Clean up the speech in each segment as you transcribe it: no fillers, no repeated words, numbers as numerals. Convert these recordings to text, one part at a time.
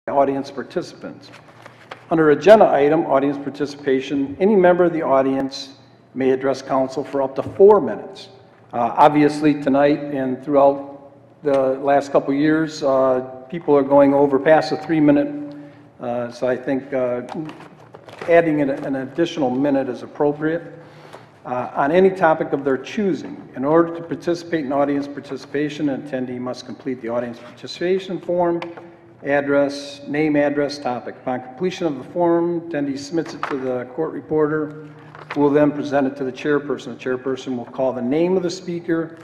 audience participants. Under agenda item, audience participation, any member of the audience may address council for up to 4 minutes. Obviously, tonight and throughout the last couple of years, people are going over past the 3-minute, so I think adding an additional minute is appropriate. On any topic of their choosing. In order to participate in audience participation, an attendee must complete the audience participation form, address, name, address, topic. Upon completion of the form, attendee submits it to the court reporter, who will then present it to the chairperson. The chairperson will call the name of the speaker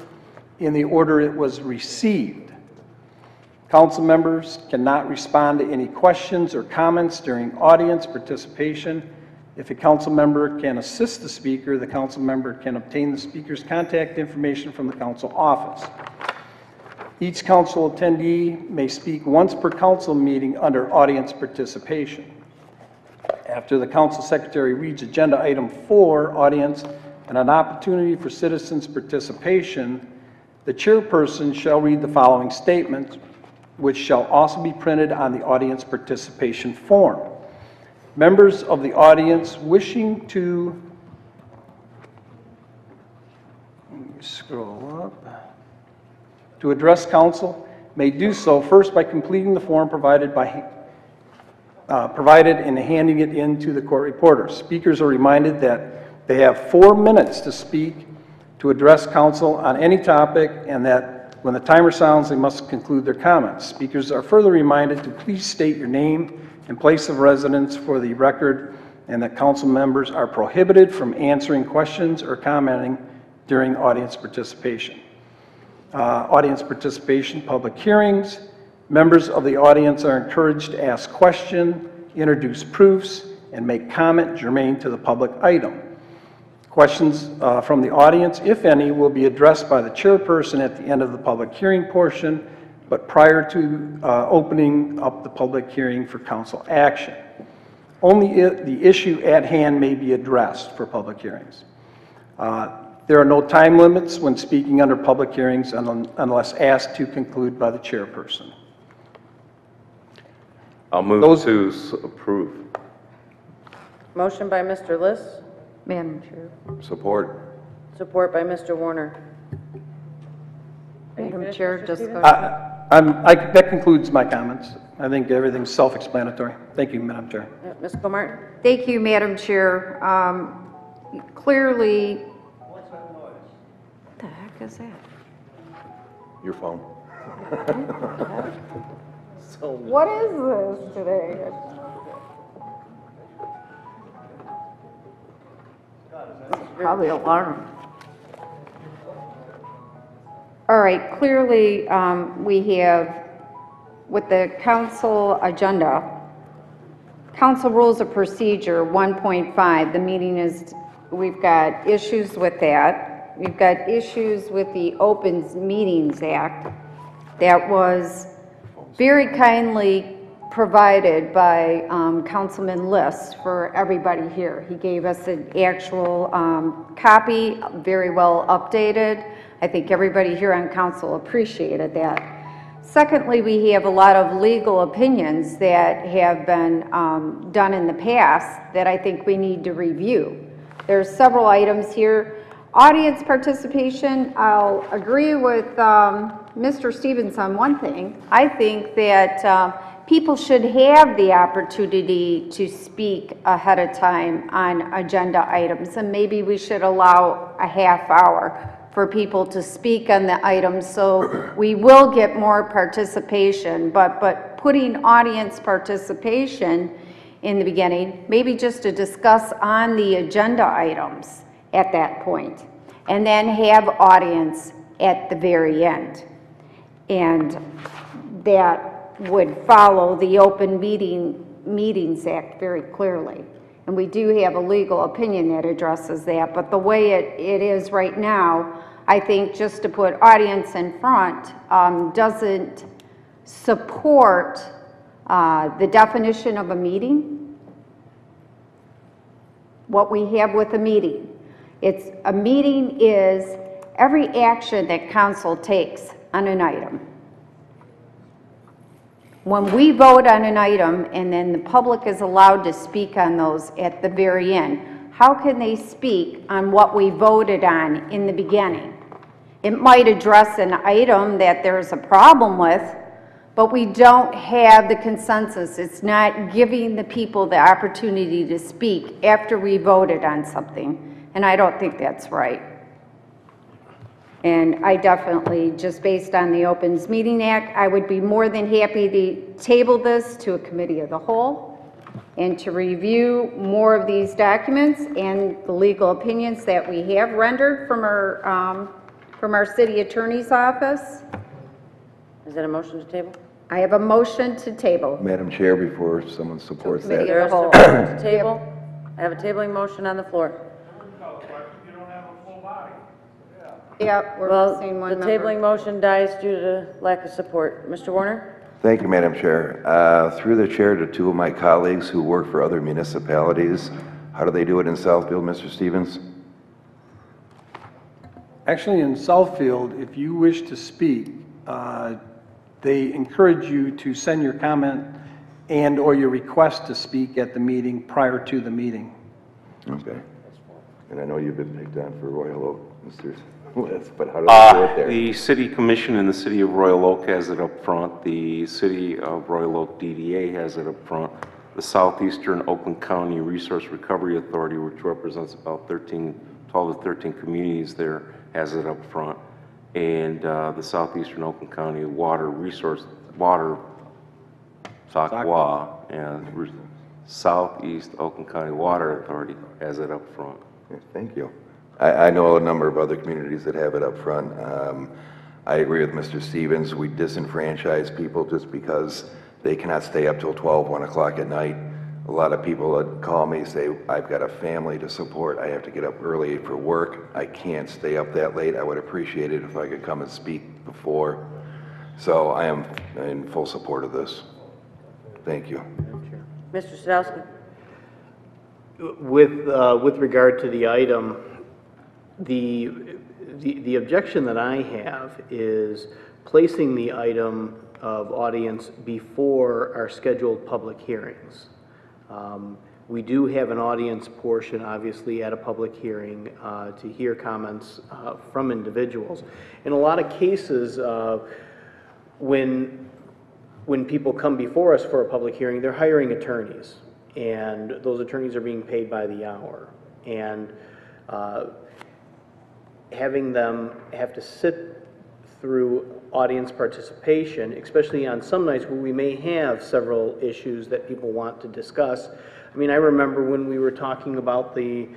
in the order it was received. Council members cannot respond to any questions or comments during audience participation. If a council member can assist the speaker, the council member can obtain the speaker's contact information from the council office. Each council attendee may speak once per council meeting under audience participation. After the council secretary reads agenda item 4, audience and an opportunity for citizens' participation, the chairperson shall read the following statement, which shall also be printed on the audience participation form. Members of the audience wishing to, let me scroll up, to address council may do so first by completing the form provided and handing it in to the court reporter. Speakers are reminded that they have 4 minutes to speak to address council on any topic, and that when the timer sounds, they must conclude their comments. Speakers are further reminded to please state your name and place of residence for the record, and that council members are prohibited from answering questions or commenting during audience participation. Audience participation, public hearings. Members of the audience are encouraged to ask questions, introduce proofs, and make comment germane to the public item. Questions from the audience, if any, will be addressed by the chairperson at the end of the public hearing portion, but prior to opening up the public hearing for council action. Only the issue at hand may be addressed for public hearings. There are no time limits when speaking under public hearings unless asked to conclude by the chairperson. I'll move to approve. Motion by Mr. Liss. Madam Chair. Support. Support by Mr. Warner. Madam Chair, discussion. That concludes my comments. I think everything's self-explanatory. Thank you, Madam Chair. Ms. Comartin. Thank you, Madam Chair. Clearly, What's that noise? what the heck is that? Your phone. What is this today? Probably alarm. All right, clearly we have, with the council agenda, council rules of procedure 1.5, the meeting is, we've got issues with that. We've got issues with the Open Meetings Act that was very kindly provided by Councilman Liss for everybody here. He gave us an actual copy, very well updated. I think everybody here on council appreciated that. Secondly, we have a lot of legal opinions that have been done in the past that I think we need to review. There's several items here. Audience participation, I'll agree with Mr. Stevens on one thing. I think that people should have the opportunity to speak ahead of time on agenda items, and maybe we should allow a half hour for people to speak on the items, so we will get more participation. But putting audience participation in the beginning, maybe just to discuss on the agenda items at that point, and then have audience at the very end. And that would follow the Open Meetings Act very clearly. And we do have a legal opinion that addresses that, but the way it is right now, I think just to put audience in front doesn't support the definition of a meeting, what we have with a meeting. A meeting is every action that council takes on an item. When we vote on an item and then the public is allowed to speak on those at the very end, how can they speak on what we voted on in the beginning? It might address an item that there's a problem with, but we don't have the consensus. It's not giving the people the opportunity to speak after we voted on something, and I don't think that's right. And I definitely, just based on the Opens Meeting Act, I would be more than happy to table this to a committee of the whole and to review more of these documents and the legal opinions that we have rendered from our city attorney's office. Is that a motion to table? I have a motion to table. Madam Chair, before someone supports Committee Is that, there a the whole. support to table? I have a tabling motion on the floor. Yeah, we're Well, missing the one member. tabling motion dies due to lack of support. Mr. Warner? thank you, Madam Chair. Through the chair to two of my colleagues who work for other municipalities, how do they do it in Southfield, Mr. Stevens? Actually, in Southfield, if you wish to speak, they encourage you to send your comment and/or your request to speak at the meeting prior to the meeting. Okay. And I know you've been picked on for Royal Oak, Mr. Liz, but how do they do it there? The city commission in the city of Royal Oak has it up front. The city of Royal Oak DDA has it up front. The Southeastern Oakland County Resource Recovery Authority, which represents about 12 to 13 communities there, has it up front. And the Southeastern Oakland County Water, SOCWA, and Southeast Oakland County Water Authority has it up front. Yes, thank you. I know a number of other communities that have it up front. I agree with Mr. Stevens. We disenfranchise people just because they cannot stay up till 12, 1 o'clock at night. A lot of people that call me say, I've got a family to support. I have to get up early for work. I can't stay up that late. I would appreciate it if I could come and speak before. So I am in full support of this. Thank you. Mr. Sadowski? With regard to the item, the objection that I have is placing the item of audience before our scheduled public hearings. We do have an audience portion, obviously, at a public hearing to hear comments from individuals. In a lot of cases, when people come before us for a public hearing, they're hiring attorneys, and those attorneys are being paid by the hour. And having them have to sit through audience participation, especially on some nights where we may have several issues that people want to discuss. I mean, I remember when we were talking about the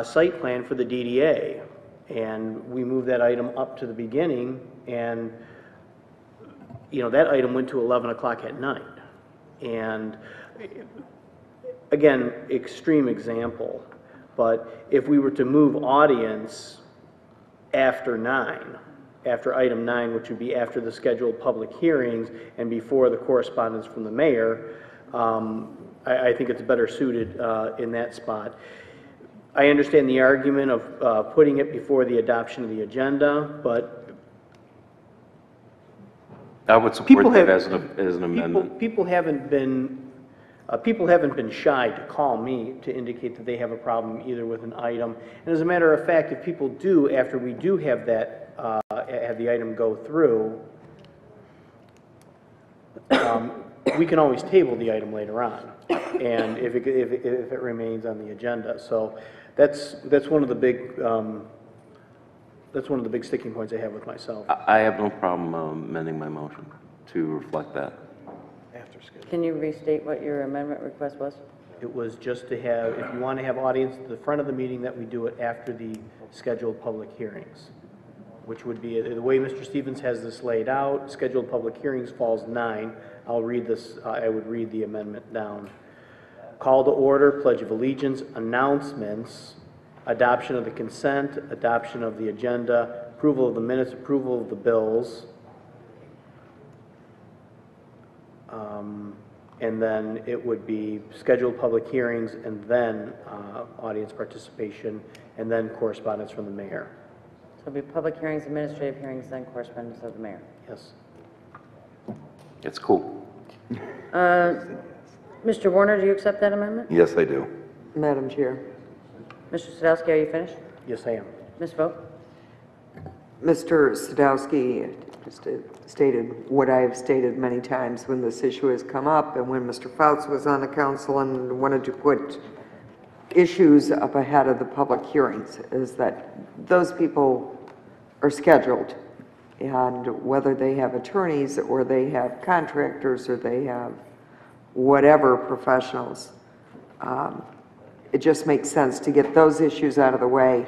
site plan for the DDA, and we moved that item up to the beginning, and you know, that item went to 11 o'clock at night. And again, extreme example, but if we were to move audience after item 9, which would be after the scheduled public hearings and before the correspondence from the mayor, I think it's better suited in that spot. I understand the argument of putting it before the adoption of the agenda, but I would support that as an amendment. people haven't been shy to call me to indicate that they have a problem either with an item. And as a matter of fact, if people do, after we do have that, have the item go through, we can always table the item later on, and if it remains on the agenda. So that's one of the big sticking points I have with myself. I have no problem amending my motion to reflect that. Can you restate what your amendment request was? It was just to have, if you want to have audience at the front of the meeting, that we do it after the scheduled public hearings, which would be, the way Mr. Stevens has this laid out, scheduled public hearings falls 9. I'll read this, I would read the amendment down. Call to order, Pledge of Allegiance, announcements, adoption of the consent, adoption of the agenda, approval of the minutes, approval of the bills, and then it would be scheduled public hearings, and then audience participation, and then correspondence from the mayor. So it'll be public hearings, administrative hearings, then correspondence of the mayor. Yes. It's cool. Mr. Warner, do you accept that amendment? Yes, I do. Madam Chair. Mr. Sadowski, are you finished? Yes, I am. Ms. Vogt? Mr. Sadowski just stated what I've stated many times when this issue has come up, and when Mr. Fouts was on the council and wanted to put issues up ahead of the public hearings, is that those people are scheduled, and whether they have attorneys or they have contractors or they have whatever professionals, it just makes sense to get those issues out of the way.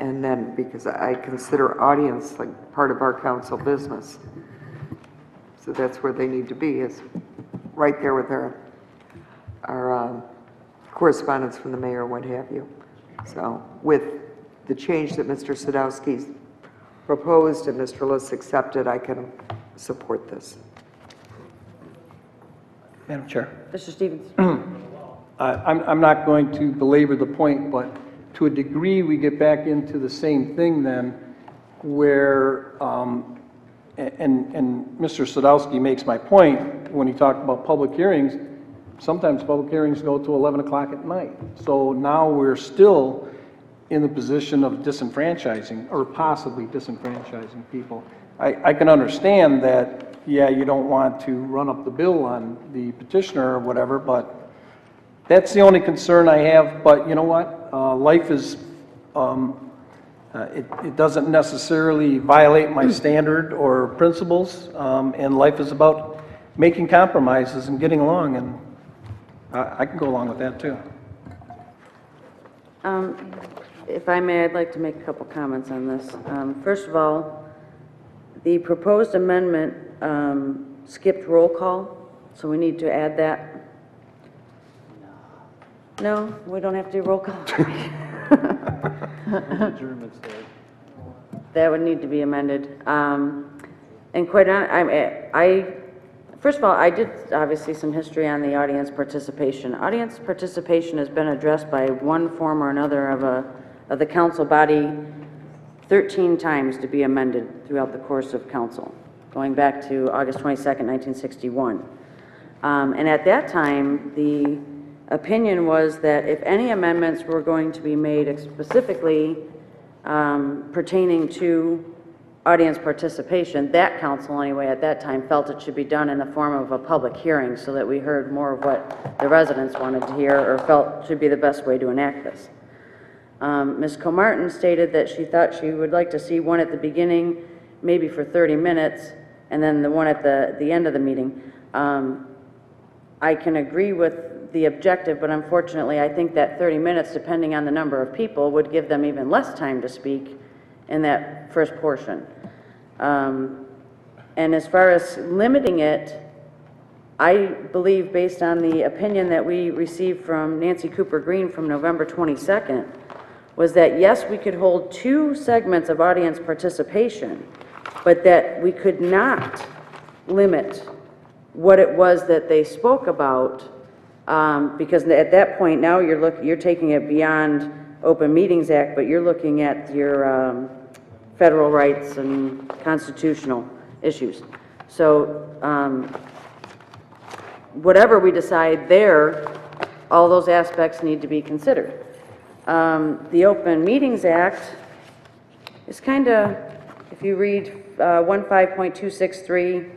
And then, because I consider audience like part of our council business. So that's where they need to be, is right there with our correspondence from the mayor, what have you. So with the change that Mr. Sadowski's proposed and Mr. Liss accepted, I can support this. Madam Chair. Mr. Stevens? I'm not going to belabor the point, but to a degree, we get back into the same thing then, where, and Mr. Sadowski makes my point when he talked about public hearings. Sometimes public hearings go to 11 o'clock at night. So now we're still in the position of disenfranchising, or possibly disenfranchising people. I can understand that, yeah, you don't want to run up the bill on the petitioner or whatever, but that's the only concern I have. But you know what? Life is, it doesn't necessarily violate my standard or principles, and life is about making compromises and getting along, and I can go along with that too. If I may, I'd like to make a couple comments on this. First of all, the proposed amendment skipped roll call, so we need to add that. No, we don't have to do roll call. That would need to be amended. And quite honestly, first of all, I did obviously some history on the audience participation. Audience participation has been addressed by one form or another of the council body 13 times to be amended throughout the course of council, going back to August 22nd, 1961. And at that time, the opinion was that if any amendments were going to be made specifically pertaining to audience participation, that council anyway at that time felt it should be done in the form of a public hearing so that we heard more of what the residents wanted to hear or felt should be the best way to enact this. Ms. Comartin stated that she thought she would like to see one at the beginning, maybe for 30 minutes, and then the one at the end of the meeting. I can agree with the objective, but unfortunately I think that 30 minutes, depending on the number of people, would give them even less time to speak in that first portion. And as far as limiting it, I believe based on the opinion that we received from Nancy Cooper Green from November 22nd, was that yes, we could hold 2 segments of audience participation, but that we could not limit what it was that they spoke about, because at that point now you're taking it beyond Open Meetings Act, but you're looking at your federal rights and constitutional issues. So whatever we decide there, all those aspects need to be considered. The Open Meetings Act is kind of, if you read 15.263,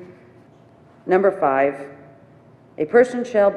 number 5, a person shall be